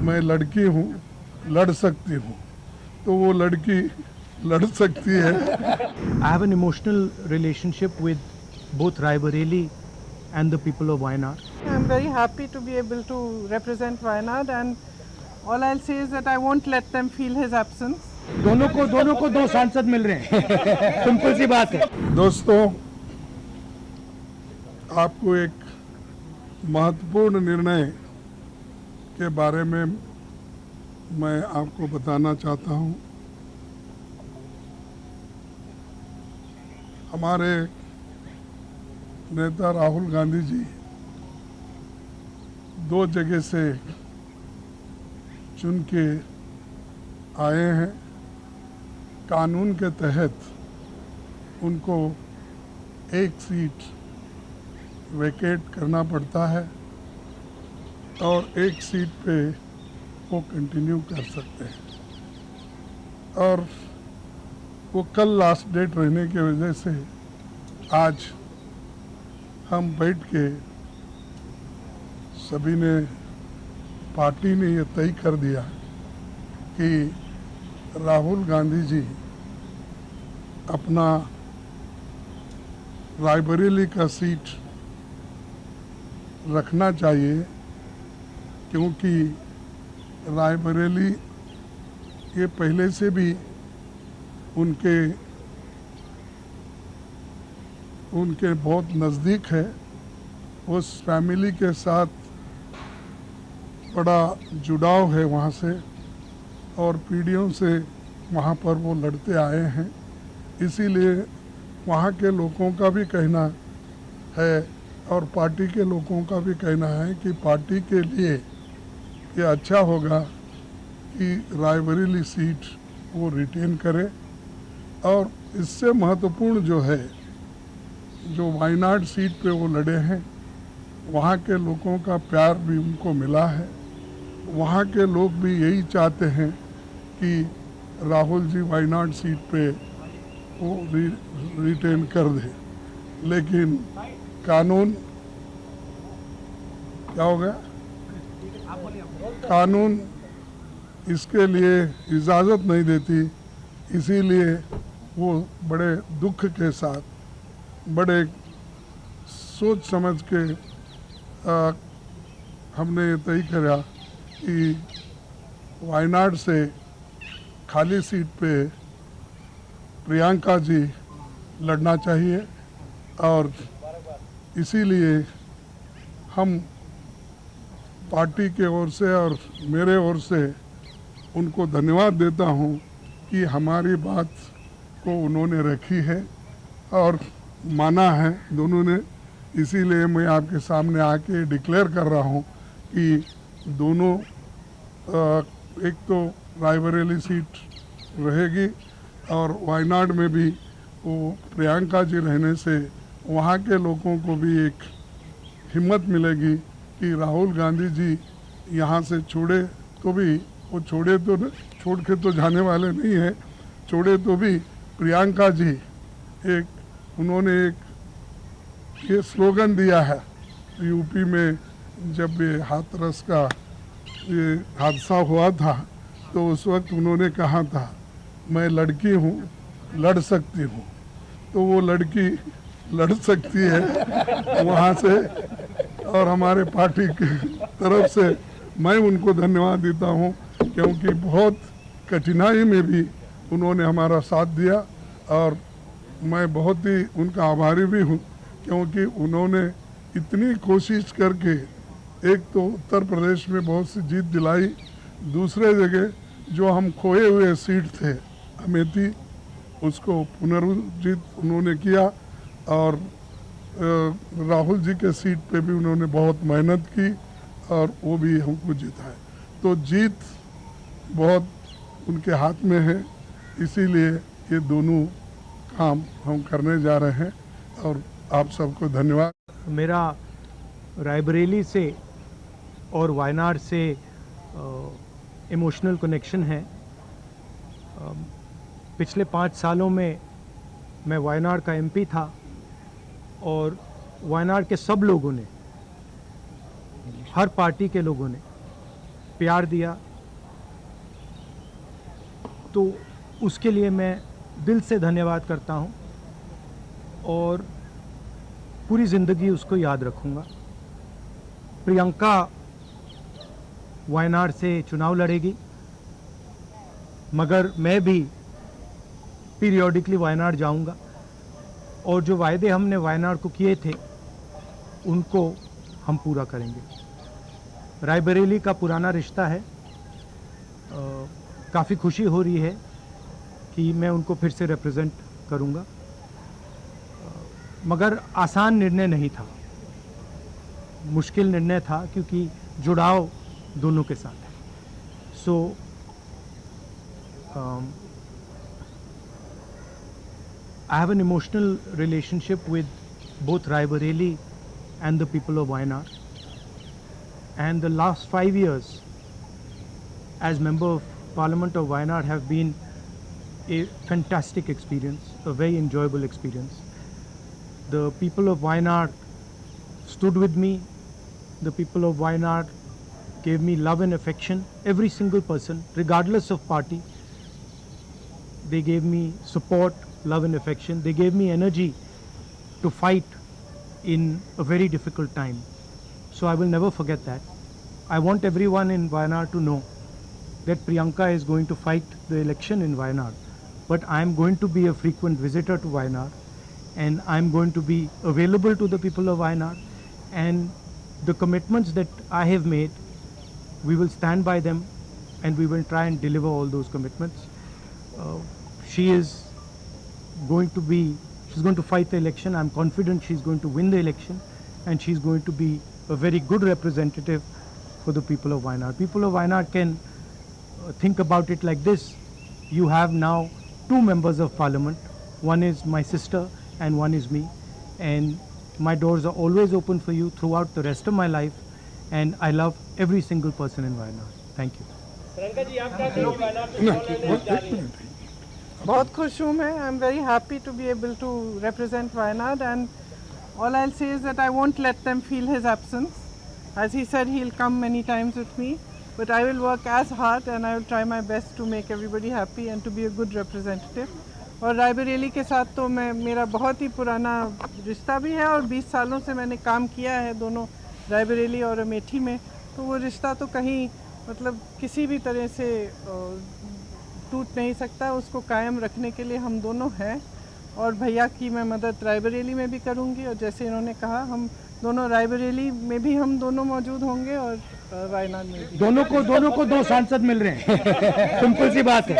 मैं लड़की हूँ, लड़ सकती हूँ, तो वो लड़की लड़ सकती है। I have an emotional relationship with both Raebareli and the people of Wayanad. I'm very happy to be able to represent Wayanad, and all I'll say is that I won't let them feel his absence. दोनों को दो सांसद मिल रहे हैं simple सी बात है। दोस्तों, आपको एक महत्वपूर्ण निर्णय के बारे में मैं आपको बताना चाहता हूं। हमारे नेता राहुल गांधी जी 2 जगह से चुन के आए हैं। कानून के तहत उनको एक सीट वेकेट करना पड़ता है और एक सीट पे वो कंटिन्यू कर सकते हैं, और वो कल लास्ट डेट रहने की वजह से आज हम बैठ के सभी ने, पार्टी ने ये तय कर दिया कि राहुल गांधी जी अपना रायबरेली का सीट रखना चाहिए, क्योंकि रायबरेली ये पहले से भी उनके बहुत नज़दीक है। उस फैमिली के साथ बड़ा जुड़ाव है वहाँ से, और पीढ़ियों से वहाँ पर वो लड़ते आए हैं। इसीलिए वहाँ के लोगों का भी कहना है और पार्टी के लोगों का भी कहना है कि पार्टी के लिए ये अच्छा होगा कि रायबरेली सीट वो रिटेन करे। और इससे महत्वपूर्ण जो है, जो वायनाड सीट पे वो लड़े हैं, वहाँ के लोगों का प्यार भी उनको मिला है। वहाँ के लोग भी यही चाहते हैं कि राहुल जी वायनाड सीट पे वो रिटेन कर दे, लेकिन कानून क्या हो गया, कानून इसके लिए इजाज़त नहीं देती। इसीलिए वो बड़े दुख के साथ, बड़े सोच समझ के हमने ये तय करा कि वायनाड से खाली सीट पे प्रियंका जी लड़ना चाहिए, और इसीलिए हम पार्टी के ओर से और मेरे ओर से उनको धन्यवाद देता हूं कि हमारी बात को उन्होंने रखी है और माना है दोनों ने। इसीलिए मैं आपके सामने आके डिक्लेयर कर रहा हूं कि दोनों, एक तो रायबरेली सीट रहेगी और वायनाड में भी वो प्रियंका जी रहने से वहाँ के लोगों को भी एक हिम्मत मिलेगी कि राहुल गांधी जी यहाँ से छोड़े तो भी, वो छोड़े तो छोड़ के तो जाने वाले नहीं हैं, छोड़े तो भी प्रियंका जी उन्होंने एक ये स्लोगन दिया है यूपी में, जब ये हाथरस का ये हादसा हुआ था तो उस वक्त उन्होंने कहा था, मैं लड़की हूँ, लड़ सकती हूँ, तो वो लड़की लड़ सकती है वहाँ से। और हमारे पार्टी की तरफ से मैं उनको धन्यवाद देता हूँ, क्योंकि बहुत कठिनाई में भी उन्होंने हमारा साथ दिया, और मैं बहुत ही उनका आभारी भी हूँ, क्योंकि उन्होंने इतनी कोशिश करके एक तो उत्तर प्रदेश में बहुत सी जीत दिलाई, दूसरे जगह जो हम खोए हुए सीट थे अमेठी, उसको पुनर्जीत उन्होंने किया, और राहुल जी के सीट पे भी उन्होंने बहुत मेहनत की और वो भी हमको जिताए। तो जीत बहुत उनके हाथ में है, इसीलिए ये दोनों काम हम करने जा रहे हैं, और आप सबको धन्यवाद। मेरा रायबरेली से और वायनाड से इमोशनल कनेक्शन है। पिछले 5 सालों में मैं वायनाड का एमपी था, और वायनाड के सब लोगों ने, हर पार्टी के लोगों ने प्यार दिया, तो उसके लिए मैं दिल से धन्यवाद करता हूँ और पूरी ज़िंदगी उसको याद रखूँगा। प्रियंका वायनाड से चुनाव लड़ेगी, मगर मैं भी पीरियोडिकली वायनाड जाऊंगा और जो वायदे हमने वायनाड को किए थे उनको हम पूरा करेंगे। रायबरेली का पुराना रिश्ता है, काफ़ी खुशी हो रही है कि मैं उनको फिर से रिप्रेजेंट करूंगा, मगर आसान निर्णय नहीं था, मुश्किल निर्णय था क्योंकि जुड़ाव दोनों के साथ है। सो I have an emotional relationship with both Raebareli and the people of Wayanad. And the last 5 years as Member of Parliament of Wayanad have been a fantastic experience, a very enjoyable experience. The people of Wayanad stood with me. The people of Wayanad gave me love and affection. Every single person, regardless of party, they gave me support, love and affection. They gave me energy to fight in a very difficult time. So I will never forget that. I want everyone in Wayanad to know that Priyanka is going to fight the election in Wayanad. But I am going to be a frequent visitor to Wayanad, and I am going to be available to the people of Wayanad. And the commitments that I have made, we will stand by them and we will try and deliver all those commitments. She's going to fight the election. I'm confident she's going to win the election, and she's going to be a very good representative for the people of Wayanad. People of Wayanad can think about it like this. You have now 2 members of parliament. One is my sister and one is me. And my doors are always open for you throughout the rest of my life. And I love every single person in Wayanad. Thank you. बहुत खुश हूँ मैं. I am very happy to be able to represent Wayanad, and all I'll say is that I won't let them feel his absence. As he said, he'll come many times with me, but I will work as hard and I will try my best to make everybody happy and to be a good representative. और रायबरेली के साथ तो मेरा बहुत ही पुराना रिश्ता भी है और 20 सालों से मैंने काम किया है दोनों रायबरेली और अमेठी में, तो वो रिश्ता तो कहीं मतलब किसी भी तरह से टूट नहीं सकता. उसको कायम रखने के लिए हम दोनों हैं, और भैया की मैं मदद रायबरेली में भी करूंगी, और जैसे इन्होंने कहा हम दोनों रायबरेली में भी हम दोनों मौजूद होंगे और वायनाड में भी. दोनों को 2 सांसद मिल रहे हैं. सिंपल सी बात है.